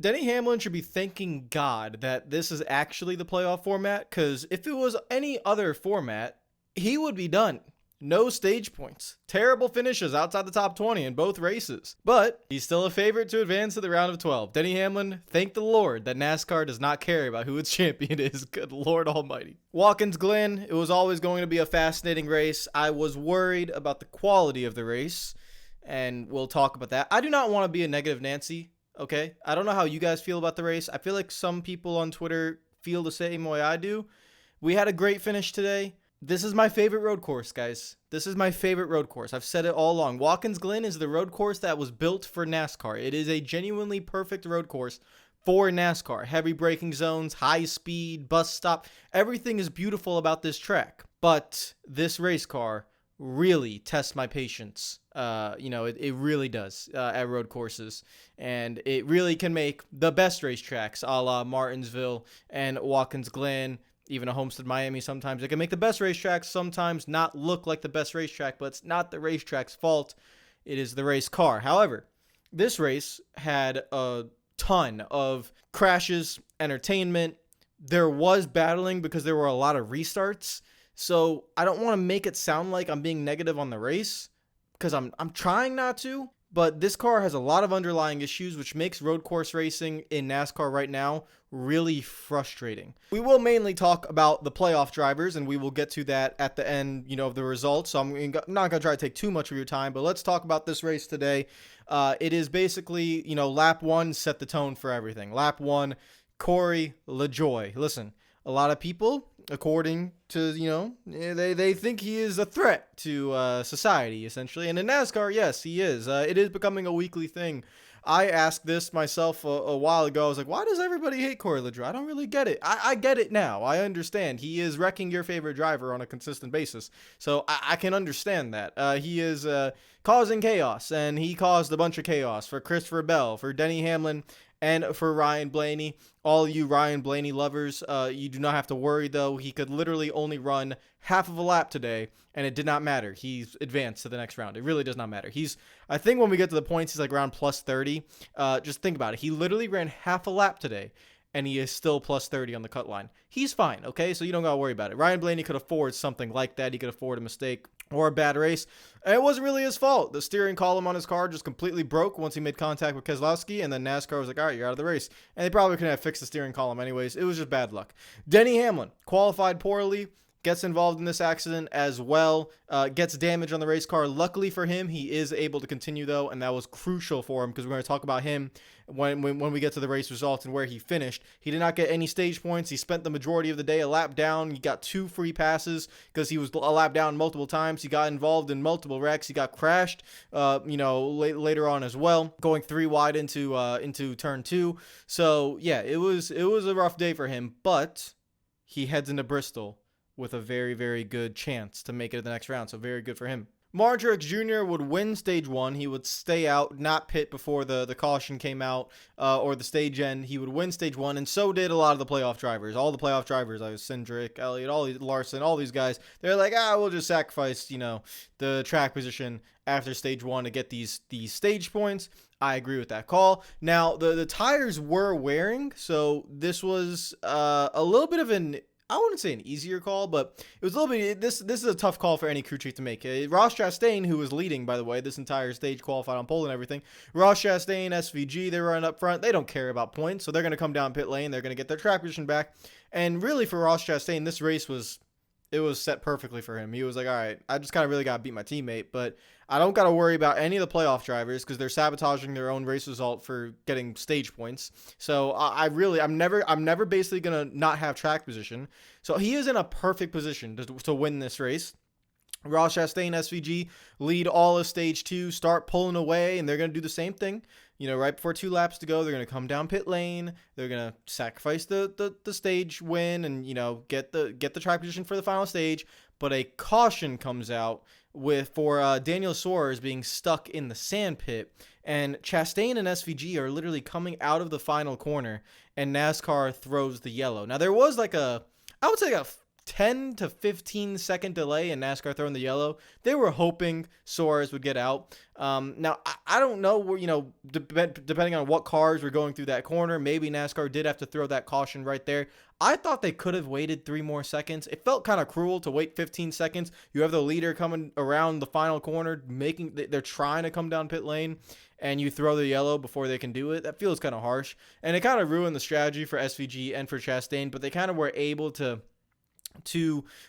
Denny Hamlin should be thanking God that this is actually the playoff format, because if it was any other format, he would be done. No stage points. Terrible finishes outside the top 20 in both races. But he's still a favorite to advance to the round of 12. Denny Hamlin, thank the Lord that NASCAR does not care about who its champion is. Good Lord almighty. Watkins Glen, it was always going to be a fascinating race. I was worried about the quality of the race, and we'll talk about that. I do not want to be a negative Nancy, okay? I don't know how you guys feel about the race. I feel like some people on Twitter feel the same way I do. We had a great finish today. This is my favorite road course, guys. This is my favorite road course. I've said it all along. Watkins Glen is the road course that was built for NASCAR. It is a genuinely perfect road course for NASCAR. Heavy braking zones, high speed, bus stop. Everything is beautiful about this track. But this race car really tests my patience. It really does at road courses. And it really can make the best racetracks, a la Martinsville and Watkins Glen, even a Homestead Miami sometimes. It can make the best racetracks sometimes not look like the best racetrack, but it's not the racetrack's fault. It is the race car. However, this race had a ton of crashes, entertainment. There was battling because there were a lot of restarts. So I don't want to make it sound like I'm being negative on the race, because I'm trying not to. But this car has a lot of underlying issues, which makes road course racing in NASCAR right now really frustrating. We will mainly talk about the playoff drivers, and we will get to that at the end, of the results. So I'm not going to try to take too much of your time, but let's talk about this race today. It is basically, lap one set the tone for everything. Lap one, Corey LaJoie. Listen, a lot of people, according to, they think he is a threat to society, essentially. And in NASCAR, yes, he is. It is becoming a weekly thing. I asked this myself a while ago. I was like, why does everybody hate Corey LaJoie? I don't really get it. I get it now. I understand. He is wrecking your favorite driver on a consistent basis. So I can understand that. He is causing chaos, and he caused a bunch of chaos for Christopher Bell, for Denny Hamlin, and for Ryan Blaney. All you Ryan Blaney lovers, you do not have to worry, though. He could literally only run half of a lap today, and it did not matter. He's advanced to the next round. It really does not matter. I think when we get to the points, he's like around plus 30. Just think about it. He literally ran half a lap today, and he is still plus 30 on the cut line. He's fine, okay? So you don't got to worry about it. Ryan Blaney could afford something like that. He could afford a mistake or a bad race. And it wasn't really his fault. The steering column on his car just completely broke once he made contact with Keselowski, and then NASCAR was like, all right, you're out of the race. And they probably couldn't have fixed the steering column anyways. It was just bad luck. Denny Hamlin qualified poorly, gets involved in this accident as well, gets damage on the race car. Luckily for him, he is able to continue, though, and that was crucial for him, because we're going to talk about him when we get to the race results and where he finished. He did not get any stage points. He spent the majority of the day a lap down. He got 2 free passes because he was a lap down multiple times. He got involved in multiple wrecks. He got crashed, later on as well, going 3 wide into turn 2. So yeah, it was a rough day for him, but he heads into Bristol with a very, very good chance to make it to the next round. So very good for him. Marjorie Jr. would win stage 1. He would stay out, not pit before the caution came out or the stage end. He would win stage 1, and so did a lot of the playoff drivers. All the playoff drivers, Cindric, Elliott, Larson, all these guys. They're like, we'll just sacrifice, the track position after stage 1 to get these stage points. I agree with that call. Now, the tires were wearing, so this was a little bit of I wouldn't say an easier call, but it was a little bit. This is a tough call for any crew chief to make. Ross Chastain, who was leading, by the way, this entire stage, qualified on pole and everything. Ross Chastain, SVG, they run up front. They don't care about points, so they're going to come down pit lane. They're going to get their track position back. And really, for Ross Chastain, this race was set perfectly for him. He was like, all right, I just kind of really got to beat my teammate, but I don't got to worry about any of the playoff drivers because they're sabotaging their own race result for getting stage points. So I'm never basically going to not have track position. So he is in a perfect position to win this race. Ross Chastain, SVG, lead all of stage 2, start pulling away, and they're going to do the same thing. Right before 2 laps to go, they're going to come down pit lane. They're going to sacrifice the stage win and, get the track position for the final stage. But a caution comes out for Daniel Suarez being stuck in the sand pit. And Chastain and SVG are literally coming out of the final corner, and NASCAR throws the yellow. Now, there was I would say a 10 to 15 second delay in NASCAR throwing the yellow. They were hoping Suarez would get out. Now, I don't know where, depending on what cars were going through that corner, maybe NASCAR did have to throw that caution right there. I thought they could have waited 3 more seconds. It felt kind of cruel to wait 15 seconds. You have the leader coming around the final corner, they're trying to come down pit lane, and you throw the yellow before they can do it. That feels kind of harsh. And it kind of ruined the strategy for SVG and for Chastain, but they kind of were able to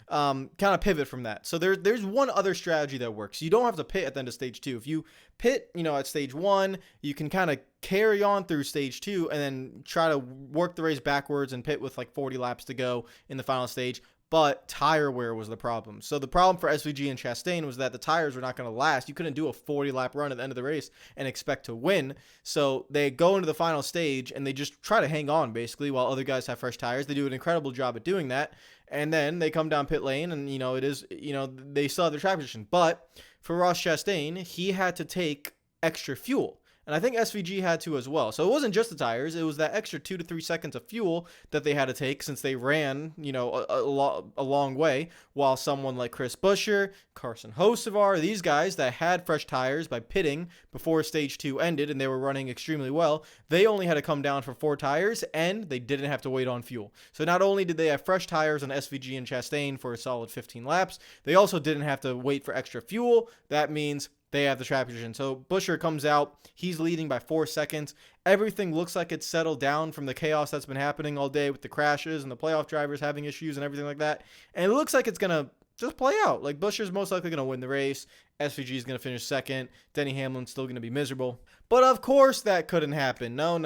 kind of pivot from that. So there's one other strategy that works. You don't have to pit at the end of stage 2. If you pit, at stage 1, you can kind of carry on through stage 2 and then try to work the race backwards and pit with like 40 laps to go in the final stage. But tire wear was the problem. So the problem for SVG and Chastain was that the tires were not going to last. You couldn't do a 40-lap run at the end of the race and expect to win. So they go into the final stage and they just try to hang on basically while other guys have fresh tires. They do an incredible job at doing that. And then they come down pit lane and, they still have their track position. But for Ross Chastain, he had to take extra fuel. And I think SVG had to as well. So it wasn't just the tires. It was that extra 2 to 3 seconds of fuel that they had to take since they ran, a long way, while someone like Chris Buescher, Carson Hocevar, these guys that had fresh tires by pitting before stage 2 ended and they were running extremely well, they only had to come down for 4 tires and they didn't have to wait on fuel. So not only did they have fresh tires on SVG and Chastain for a solid 15 laps, they also didn't have to wait for extra fuel. That means they have the track position. So Buescher comes out. He's leading by 4 seconds. Everything looks like it's settled down from the chaos that's been happening all day with the crashes and the playoff drivers having issues and everything like that. And it looks like it's going to just play out. Like Buescher's most likely going to win the race. SVG is going to finish second. Denny Hamlin's still going to be miserable. But of course that couldn't happen. No.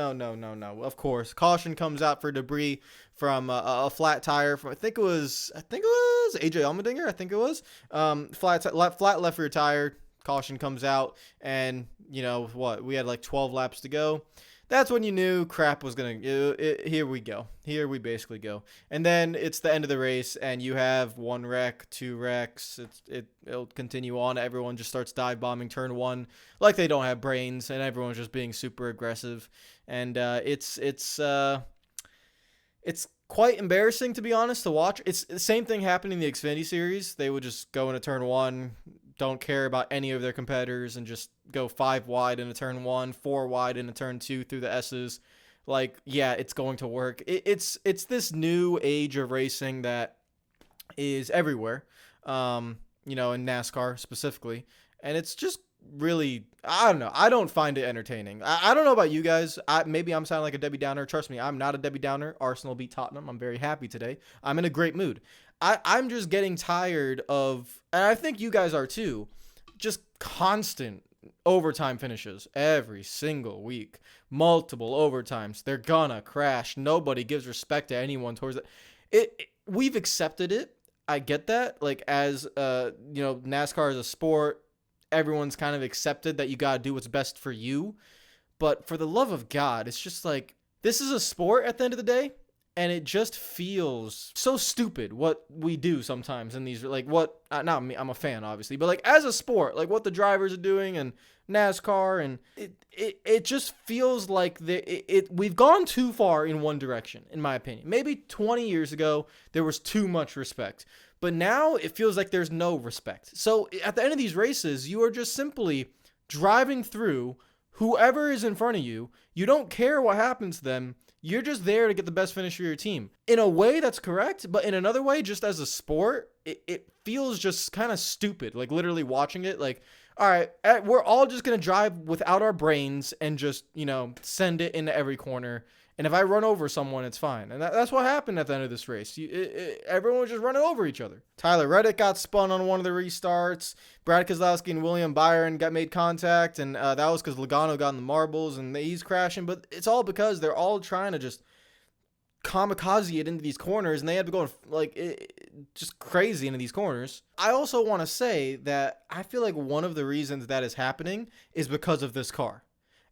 Of course. Caution comes out for debris from a flat tire from I think it was AJ Allmendinger. I think it was flat left rear tire. Caution comes out, and we had like 12 laps to go. That's when you knew crap was gonna. Here we go. Here we basically go. And then it's the end of the race, and you have 1 wreck, 2 wrecks. It'll continue on. Everyone just starts dive bombing turn 1 like they don't have brains, and everyone's just being super aggressive. And it's quite embarrassing, to be honest, to watch. It's the same thing happened in the Xfinity series. They would just go into turn 1. Don't care about any of their competitors and just go 5 wide in a turn 1, 4 wide in a turn 2 through the S's. Like, yeah, it's going to work. It's this new age of racing that is everywhere, in NASCAR specifically. And it's just really, I don't know. I don't find it entertaining. I don't know about you guys. Maybe I'm sounding like a Debbie Downer. Trust me, I'm not a Debbie Downer. Arsenal beat Tottenham. I'm very happy today. I'm in a great mood. I'm just getting tired of, and I think you guys are too, just constant overtime finishes every single week. Multiple overtimes. They're gonna crash. Nobody gives respect to anyone towards it. We've accepted it. I get that. Like, as NASCAR is a sport, everyone's kind of accepted that you gotta do what's best for you. But for the love of God, it's just like, this is a sport at the end of the day. And it just feels so stupid what we do sometimes in these, like, what, not me, I'm a fan, obviously, but like as a sport, like what the drivers are doing and NASCAR, and it just feels like we've gone too far in one direction, in my opinion. Maybe 20 years ago, there was too much respect, but now it feels like there's no respect. So at the end of these races, you are just simply driving through whoever is in front of you. You don't care what happens to them. You're just there to get the best finish for your team. In a way, that's correct, but in another way, just as a sport, it feels just kind of stupid. Like, literally watching it, like, all right, we're all just going to drive without our brains and just, send it into every corner. And if I run over someone, it's fine. And that's what happened at the end of this race. Everyone was just running over each other. Tyler Reddick got spun on one of the restarts. Brad Keselowski and William Byron made contact, and that was because Logano got in the marbles, and he's crashing. But it's all because they're all trying to just kamikaze it into these corners, and they had to go just crazy into these corners. I also want to say that I feel like one of the reasons that is happening is because of this car.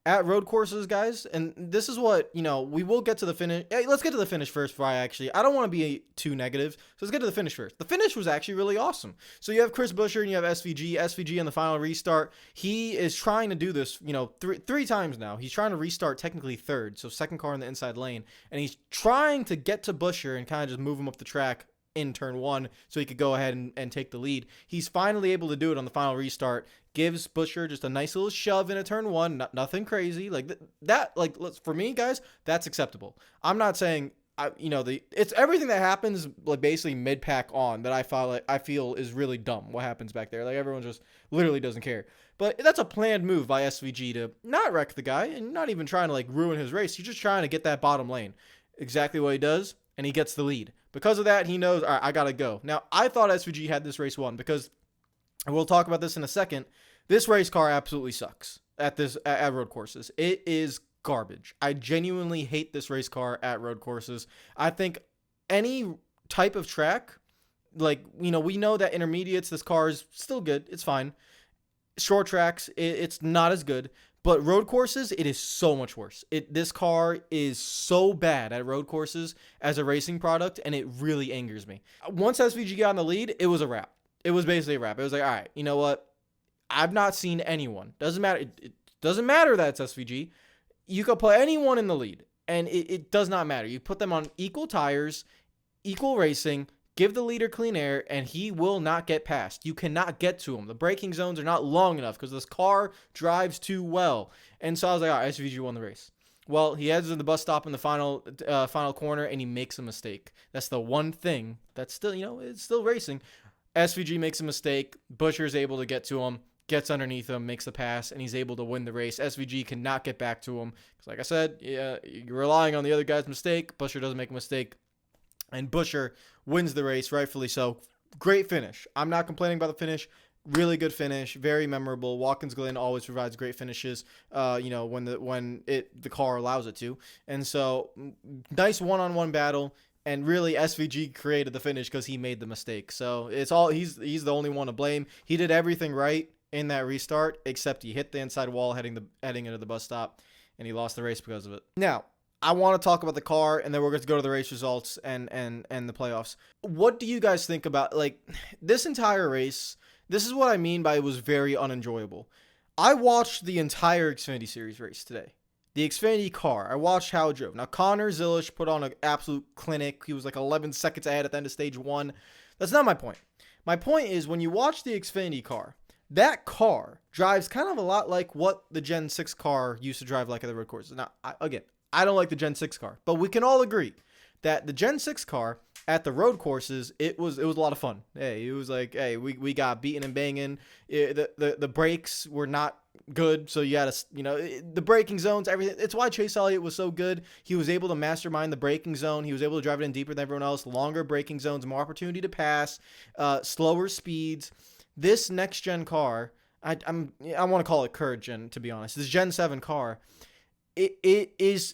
At road courses, guys, and this is what, we will get to the finish. Hey, let's get to the finish first before I don't want to be too negative, so let's get to the finish first. The finish was actually really awesome. So you have Chris Buescher and you have SVG. SVG in the final restart, he is trying to do this, three times now. He's trying to restart technically third, so second car in the inside lane, and he's trying to get to Buescher and kind of just move him up the track in turn 1 so he could go ahead and take the lead. He's finally able to do it on the final restart. Gives Buescher just a nice little shove in a turn 1, nothing crazy. Like that, like, for me, guys, that's acceptable. I'm not saying it's everything that happens like basically mid pack on that I feel is really dumb. What happens back there? Like, everyone just literally doesn't care. But that's a planned move by SVG to not wreck the guy and not even trying to like ruin his race. He's just trying to get that bottom lane. Exactly what he does, and he gets the lead. Because of that, he knows, all right, I gotta go. Now, I thought SVG had this race won because, and we'll talk about this in a second, this race car absolutely sucks at road courses. It is garbage. I genuinely hate this race car at road courses. I think any type of track, like, we know that intermediates, this car is still good. It's fine. Short tracks, it's not as good. But road courses, it is so much worse. This car is so bad at road courses as a racing product, and it really angers me. Once SVG got in the lead, it was a wrap. It was basically a wrap. It was like, all right, you know what? I've not seen anyone. Doesn't matter. It doesn't matter that it's SVG. You could put anyone in the lead, and it does not matter. You put them on equal tires, equal racing, give the leader clean air, and he will not get past. You cannot get to him. The braking zones are not long enough because this car drives too well. And so I was like, all right, SVG won the race. Well, he heads to the bus stop in the final corner, and he makes a mistake. That's the one thing that's still, it's still racing. SVG makes a mistake. Buescher's able to get to him, gets underneath him, makes the pass, and he's able to win the race. SVG cannot get back to him. Because like I said, you're relying on the other guy's mistake. Buescher doesn't make a mistake. And Buescher wins the race, rightfully so. Great finish. I'm not complaining about the finish. Really good finish. Very memorable. Watkins Glen always provides great finishes, when the car allows it to. And so, nice one-on-one battle. And really, SVG created the finish because he made the mistake. So he's the only one to blame. He did everything right in that restart, except he hit the inside wall heading into the bus stop, and he lost the race because of it. Now, I want to talk about the car, and then we're going to go to the race results and the playoffs. What do you guys think about, like, this entire race? This is what I mean by it was very unenjoyable. I watched the entire Xfinity Series race today. The Xfinity car. I watched how it drove. Now, Connor Zilisch put on an absolute clinic. He was like 11 seconds ahead at the end of stage 1. That's not my point. My point is, when you watch the Xfinity car, that car drives kind of a lot like what the Gen 6 car used to drive like at the road courses. Now, I don't like the Gen 6 car, but we can all agree that the Gen 6 car at the road courses, it was a lot of fun. Hey, it was like, hey, we got beaten and banging. The brakes were not good, so you had to, the braking zones, everything. It's why Chase Elliott was so good. He was able to mastermind the braking zone. He was able to drive it in deeper than everyone else. Longer braking zones, more opportunity to pass, slower speeds. This next gen car, I want to call it current gen, to be honest. This Gen 7 car, the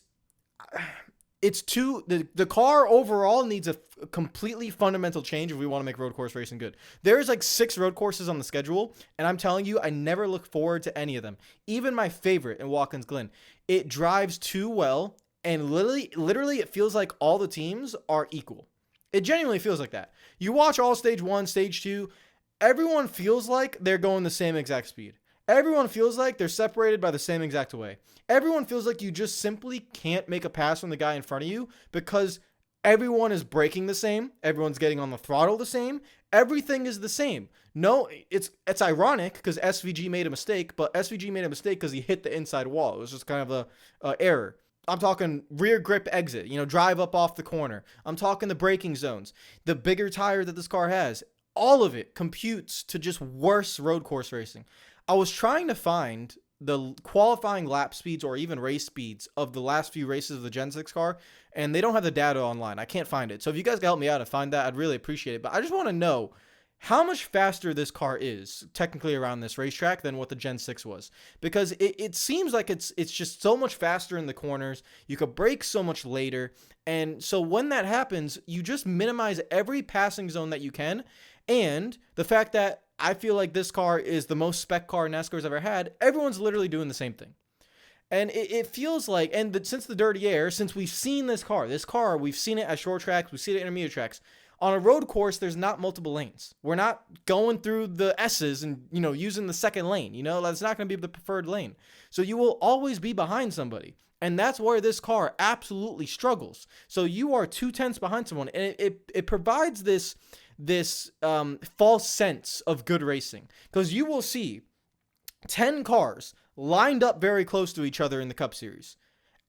car overall needs a completely fundamental change if we want to make road course racing good. There's like 6 road courses on the schedule, and I'm telling you, I never look forward to any of them. Even my favorite in Watkins Glen, it drives too well, and literally it feels like all the teams are equal. It genuinely feels like that. You watch all stage 1, stage 2, everyone feels like they're going the same exact speed. Everyone feels like they're separated by the same exact way. Everyone feels like you just simply can't make a pass from the guy in front of you because everyone is braking the same. Everyone's getting on the throttle the same. Everything is the same. No, it's ironic because SVG made a mistake, but SVG made a mistake because he hit the inside wall. It was just kind of a error. I'm talking rear grip exit, drive up off the corner. I'm talking the braking zones, the bigger tire that this car has. All of it computes to just worse road course racing. I was trying to find the qualifying lap speeds or even race speeds of the last few races of the Gen 6 car, and they don't have the data online. I can't find it. So if you guys can help me out and find that, I'd really appreciate it. But I just want to know how much faster this car is technically around this racetrack than what the Gen 6 was. Because it seems like it's just so much faster in the corners. You could brake so much later. And so when that happens, you just minimize every passing zone that you can. And the fact that I feel like this car is the most spec car NASCAR's ever had, everyone's literally doing the same thing. And it feels like, since the dirty air, since we've seen this car, we've seen it at short tracks, we've seen it at intermediate tracks. On a road course, there's not multiple lanes. We're not going through the S's and, using the second lane. That's not going to be the preferred lane. So you will always be behind somebody. And that's where this car absolutely struggles. So you are 2/10 behind someone, and it provides this false sense of good racing, because you will see 10 cars lined up very close to each other in the Cup Series,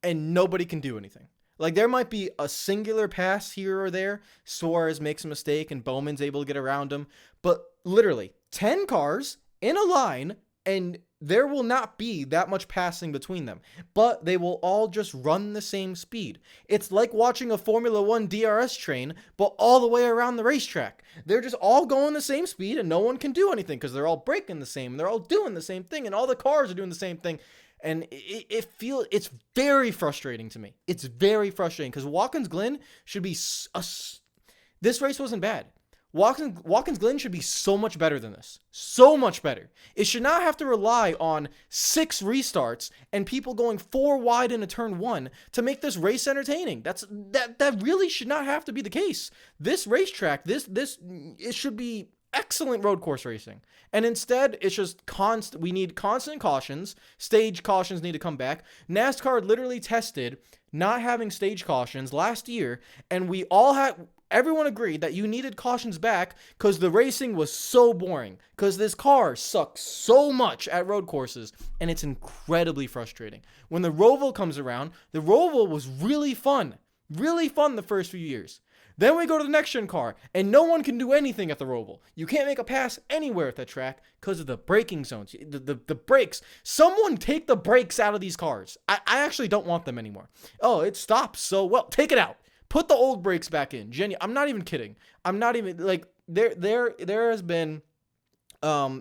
and nobody can do anything. Like, there might be a singular pass here or there. Suarez makes a mistake and Bowman's able to get around him. But literally, 10 cars in a line, and there will not be that much passing between them. But they will all just run the same speed. It's like watching a Formula 1 DRS train, but all the way around the racetrack. They're just all going the same speed, and no one can do anything because they're all braking the same. They're all doing the same thing, and all the cars are doing the same thing. And it's very frustrating to me. It's very frustrating because Watkins Glen should be this race wasn't bad. Watkins Glen should be so much better than this. So much better. It should not have to rely on 6 restarts and people going 4 wide into turn 1 to make this race entertaining. That really should not have to be the case. This racetrack, it should be excellent road course racing. And instead, it's just we need constant cautions. Stage cautions need to come back. NASCAR literally tested not having stage cautions last year, and everyone agreed that you needed cautions back because the racing was so boring, because this car sucks so much at road courses, and it's incredibly frustrating. When the Roval comes around, the Roval was really fun the first few years. Then we go to the next gen car, and no one can do anything at the Roval. You can't make a pass anywhere at that track because of the braking zones. The brakes. Someone take the brakes out of these cars. I actually don't want them anymore. Oh, it stops so well. Take it out. Put the old brakes back in. I'm not even kidding. I'm not even, like, there has been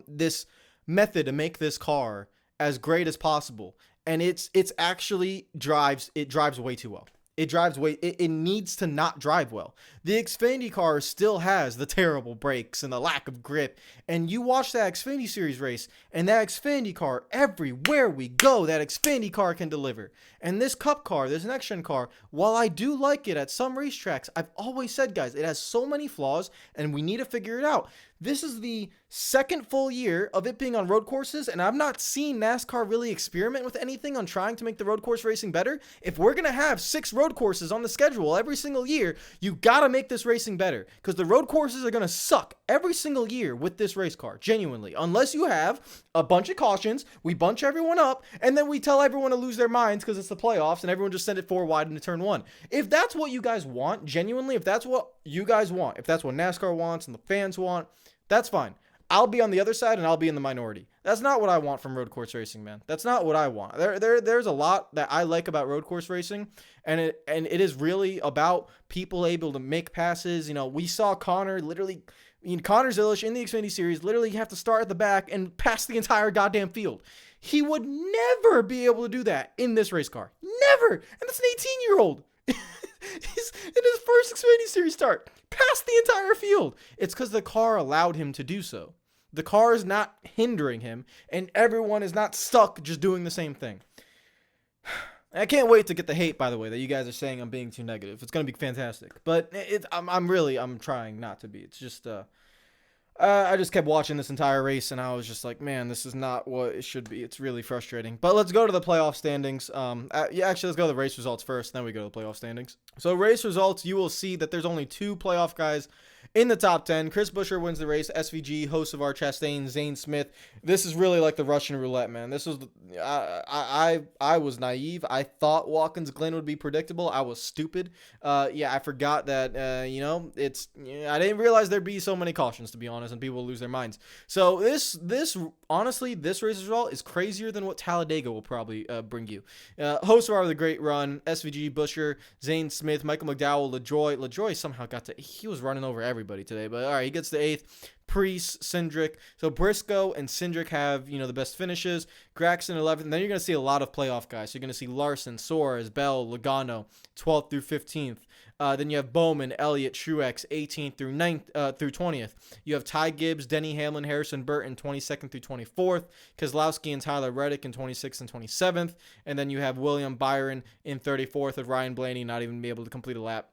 this method to make this car as great as possible, and it's actually drives way too well. It needs to not drive well. The Xfinity car still has the terrible brakes and the lack of grip. And you watch that Xfinity Series race, and that Xfinity car, everywhere we go, that Xfinity car can deliver. And this Cup car, this next gen car, while I do like it at some racetracks, I've always said, guys, it has so many flaws, and we need to figure it out. This is the second full year of it being on road courses, and I've not seen NASCAR really experiment with anything on trying to make the road course racing better. If we're going to have 6 road courses on the schedule every single year, you got to make this racing better, because the road courses are going to suck every single year with this race car, genuinely. Unless you have a bunch of cautions, we bunch everyone up, and then we tell everyone to lose their minds because it's the playoffs, and everyone just send it 4 wide into turn 1. If that's what you guys want, genuinely, if that's what you guys want, if that's what NASCAR wants and the fans want, that's fine. I'll be on the other side, and I'll be in the minority. That's not what I want from road course racing, man. That's not what I want. There's a lot that I like about road course racing, and it is really about people able to make passes. You know, we saw Connor Connor Zilisch in the Xfinity Series literally have to start at the back and pass the entire goddamn field. He would never be able to do that in this race car. Never. And that's an 18-year-old. He's in his first Xfinity Series start. Passed the entire field. It's because the car allowed him to do so. The car is not hindering him, and everyone is not stuck just doing the same thing. I can't wait to get the hate, by the way, that you guys are saying I'm being too negative. It's going to be fantastic. But I'm trying not to be. It's just, I just kept watching this entire race, and I was just like, man, this is not what it should be. It's really frustrating. But let's go to the playoff standings. Actually, let's go to the race results first, then we go to the playoff standings. So race results, you will see that there's only 2 playoff guys in the top 10. Chris Buescher wins the race. SVG, host of our Chastain, Zane Smith. This is really like the Russian roulette, man. This was I was naive. I thought Watkins Glen would be predictable. I was stupid. I forgot that I didn't realize there'd be so many cautions, to be honest, and people lose their minds. So this honestly, this race result is crazier than what Talladega will probably bring you. Host of the Great Run, SVG, Buescher, Zane Smith, Michael McDowell, LaJoy somehow he was running over everybody today, but all right, he gets the 8th. Priest, Cindric. So Briscoe and Cindric have, the best finishes. Gragson 11th. And then you're going to see a lot of playoff guys. So you're going to see Larson, Suarez, Bell, Logano, 12th through 15th. Then you have Bowman, Elliott, Truex, 18th through 20th. You have Ty Gibbs, Denny Hamlin, Harrison Burton, 22nd through 24th. Keselowski and Tyler Reddick in 26th and 27th. And then you have William Byron in 34th, with Ryan Blaney not even be able to complete a lap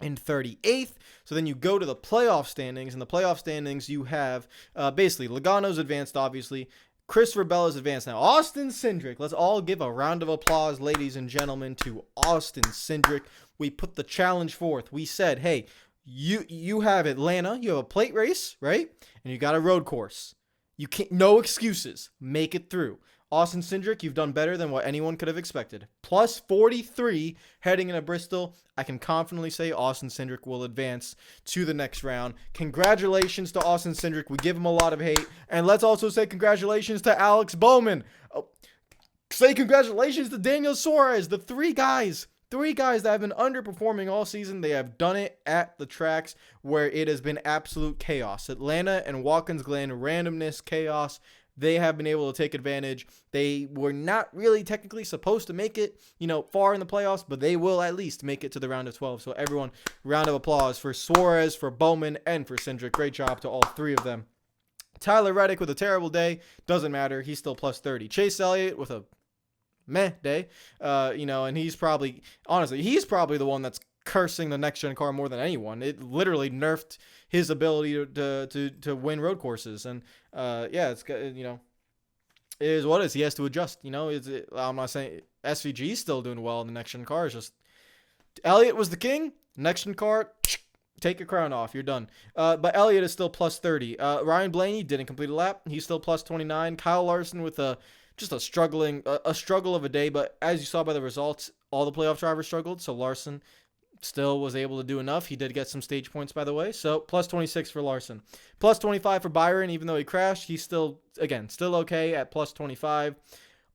in 38th. So then you go to the playoff standings. In the playoff standings, you have basically Logano's advanced, obviously. Christopher Bell is advanced now. Austin Cindric. Let's all give a round of applause, ladies and gentlemen, to Austin Cindric. We put the challenge forth. We said, hey, you have Atlanta, you have a plate race, right? And you got a road course. You can't, no excuses. Make it through. Austin Cindric, you've done better than what anyone could have expected. Plus 43 heading into Bristol. I can confidently say Austin Cindric will advance to the next round. Congratulations to Austin Cindric. We give him a lot of hate. And let's also say congratulations to Alex Bowman. Say congratulations to Daniel Suarez. The three guys that have been underperforming all season. They have done it at the tracks where it has been absolute chaos. Atlanta and Watkins Glen, randomness, chaos. They have been able to take advantage. They were not really technically supposed to make it, far in the playoffs, but they will at least make it to the round of 12. So everyone, round of applause for Suarez, for Bowman, and for Cindric. Great job to all three of them. Tyler Reddick with a terrible day. Doesn't matter. He's still plus 30. Chase Elliott with a meh day. And he's probably the one that's cursing the next gen car more than anyone. It literally nerfed his ability to win road courses, and it's it is what it is. He has to adjust. I'm not saying SVG is still doing well in the next gen car. It's just Elliott was the king. Next gen car, take your crown off. You're done. But Elliott is still plus 30. Ryan Blaney didn't complete a lap. He's still plus 29. Kyle Larson with just a struggle of a day, but as you saw by the results, all the playoff drivers struggled, so Larson still was able to do enough. He did get some stage points, by the way, so plus 26 for Larson. Plus 25 for Byron, even though he crashed, he's still okay at plus 25.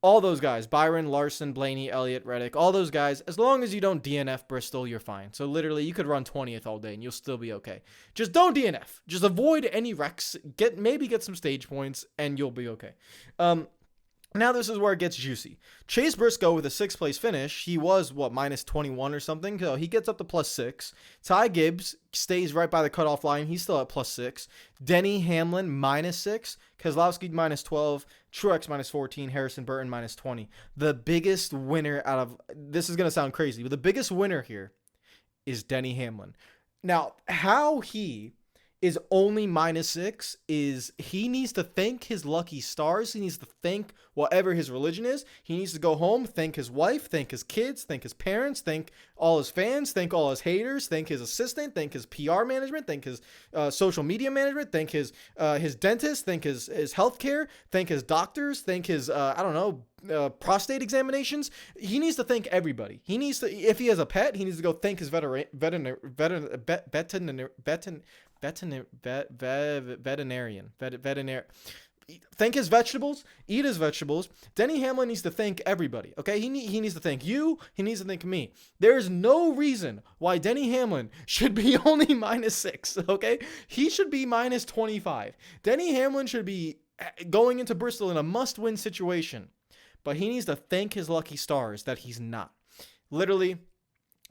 All those guys, Byron, Larson, Blaney, Elliott, Reddick, all those guys, as long as you don't DNF Bristol, you're fine. So literally, you could run 20th all day and you'll still be okay. Just don't DNF. Just avoid any wrecks. Maybe get some stage points and you'll be okay. Now this is where it gets juicy. Chase Briscoe with a 6th place finish. He was, minus 21 or something. So he gets up to plus 6. Ty Gibbs stays right by the cutoff line. He's still at plus 6. Denny Hamlin minus 6. Keselowski minus 12. Truex minus 14. Harrison Burton minus 20. The biggest winner out of, this is going to sound crazy, but the biggest winner here is Denny Hamlin. Now, how he is only minus 6 is he needs to thank his lucky stars. He needs to thank whatever his religion is. He needs to go home, thank his wife, thank his kids, thank his parents, thank all his fans, thank all his haters, thank his assistant, thank his PR management, thank his social media management, thank his dentist, thank his healthcare, thank his doctors, thank his, prostate examinations. He needs to thank everybody. He needs to, if he has a pet, he needs to go thank his veterinarian. Thank his vegetables, eat his vegetables. Denny Hamlin needs to thank everybody, okay? He needs to thank you, he needs to thank me. There's no reason why Denny Hamlin should be only minus 6, okay? He should be minus 25. Denny Hamlin should be going into Bristol in a must-win situation, but he needs to thank his lucky stars that he's not. Literally,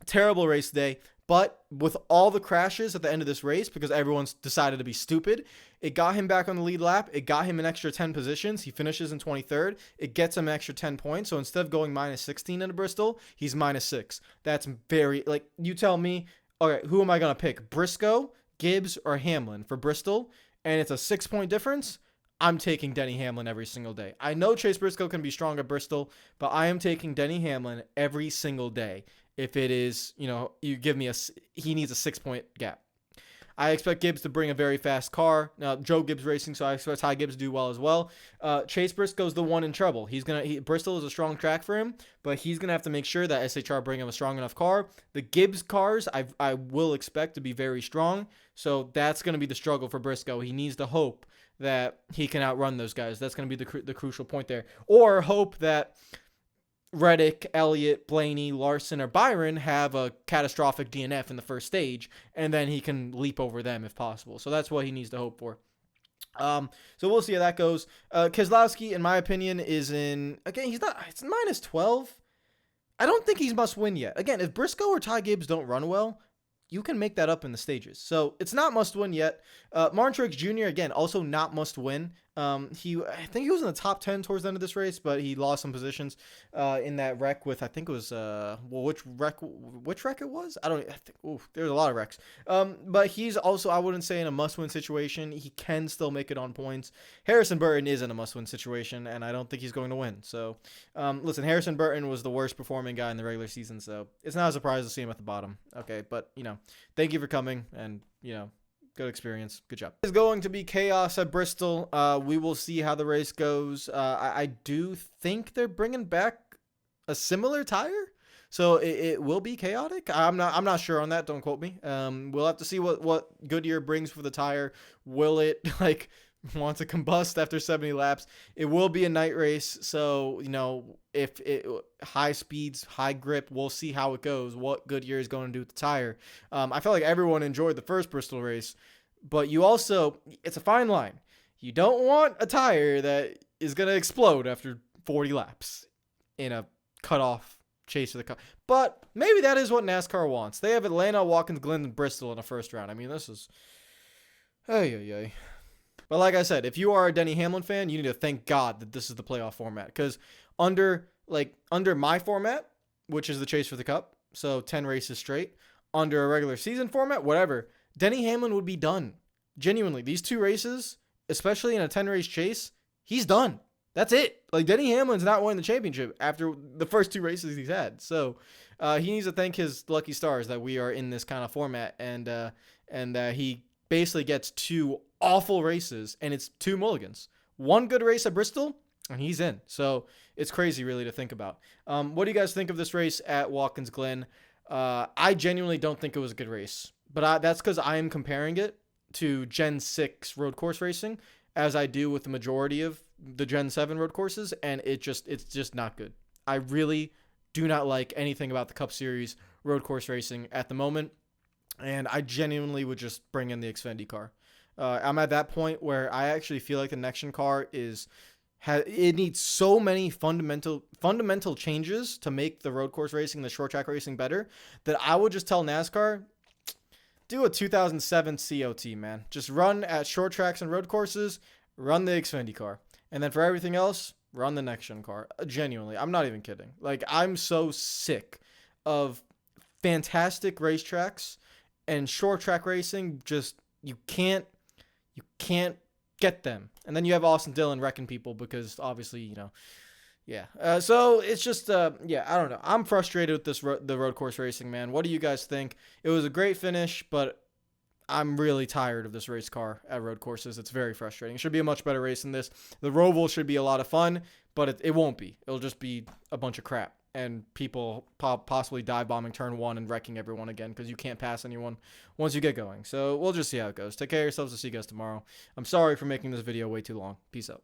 terrible race today. But with all the crashes at the end of this race, because everyone's decided to be stupid, it got him back on the lead lap. It got him an extra 10 positions. He finishes in 23rd. It gets him an extra 10 points. So instead of going minus 16 into Bristol, he's minus 6. That's very, you tell me, okay, who am I going to pick? Briscoe, Gibbs, or Hamlin for Bristol? And it's a 6-point difference. I'm taking Denny Hamlin every single day. I know Chase Briscoe can be strong at Bristol, but I am taking Denny Hamlin every single day. If it is, you give me he needs a 6-point gap. I expect Gibbs to bring a very fast car. Now, Joe Gibbs Racing, so I expect Ty Gibbs to do well as well. Chase Briscoe's the one in trouble. Bristol is a strong track for him, but he's going to have to make sure that SHR bring him a strong enough car. The Gibbs cars, I will expect to be very strong, so that's going to be the struggle for Briscoe. He needs to hope that he can outrun those guys. That's going to be the crucial point there. Or hope that Reddick, Elliott, Blaney, Larson, or Byron have a catastrophic DNF in the first stage, and then he can leap over them if possible. So that's what he needs to hope for. So we'll see how that goes. Keselowski, in my opinion, is it's minus 12. I don't think he's must win yet. Again, if Briscoe or Ty Gibbs don't run well, you can make that up in the stages. So it's not must win yet. Martin Truex Jr., again, also not must win. I think he was in the top 10 towards the end of this race, but he lost some positions in that wreck with, I think it was which wreck it was? I think, there's a lot of wrecks. But he's also, I wouldn't say, in a must-win situation. He can still make it on points. Harrison Burton is in a must-win situation, and I don't think he's going to win. So, listen, Harrison Burton was the worst performing guy in the regular season, so it's not a surprise to see him at the bottom. Okay, but thank you for coming, and good experience. Good job. It's going to be chaos at Bristol. We will see how the race goes. I do think they're bringing back a similar tire, so it will be chaotic. I'm not sure on that. Don't quote me. We'll have to see what Goodyear brings for the tire. Will it want to combust after 70 laps? It will be a night race, so if it high speeds, high grip, we'll see how it goes. What Goodyear is going to do with the tire. I felt like everyone enjoyed the first Bristol race, but it's a fine line. You don't want a tire that is going to explode after 40 laps in a cutoff chase for the cut. But maybe that is what NASCAR wants. They have Atlanta, Watkins Glen, and Bristol in the first round. I mean, this is But like I said, if you are a Denny Hamlin fan, you need to thank God that this is the playoff format. Because under my format, which is the chase for the cup, so 10 races straight, under a regular season format, whatever, Denny Hamlin would be done. Genuinely, these 2 races, especially in a 10-race chase, he's done. That's it. Denny Hamlin's not winning the championship after the first 2 races he's had. So he needs to thank his lucky stars that we are in this kind of format, and he basically gets 2 awful races, and it's 2 mulligans. 1 good race at Bristol, and he's in. So it's crazy, really, to think about. What do you guys think of this race at Watkins Glen? I genuinely don't think it was a good race, but that's because I am comparing it to Gen 6 road course racing, as I do with the majority of the Gen 7 road courses, and it's just not good. I really do not like anything about the Cup Series road course racing at the moment, and I genuinely would just bring in the Xfinity car. I'm at that point where I actually feel like the next-gen car it needs so many fundamental changes to make the road course racing, the short track racing better, that I would just tell NASCAR, do a 2007 COT, man. Just run at short tracks and road courses, run the Xfinity car. And then for everything else, run the next-gen car. Genuinely, I'm not even kidding. I'm so sick of fantastic racetracks and short track racing. Just, you can't get them. And then you have Austin Dillon wrecking people because obviously, so it's just, I don't know. I'm frustrated with the road course racing, man. What do you guys think? It was a great finish, but I'm really tired of this race car at road courses. It's very frustrating. It should be a much better race than this. The Roval should be a lot of fun, but it won't be. It'll just be a bunch of crap. And people possibly dive bombing turn 1 and wrecking everyone again because you can't pass anyone once you get going. So we'll just see how it goes. Take care of yourselves. I'll see you guys tomorrow. I'm sorry for making this video way too long. Peace out.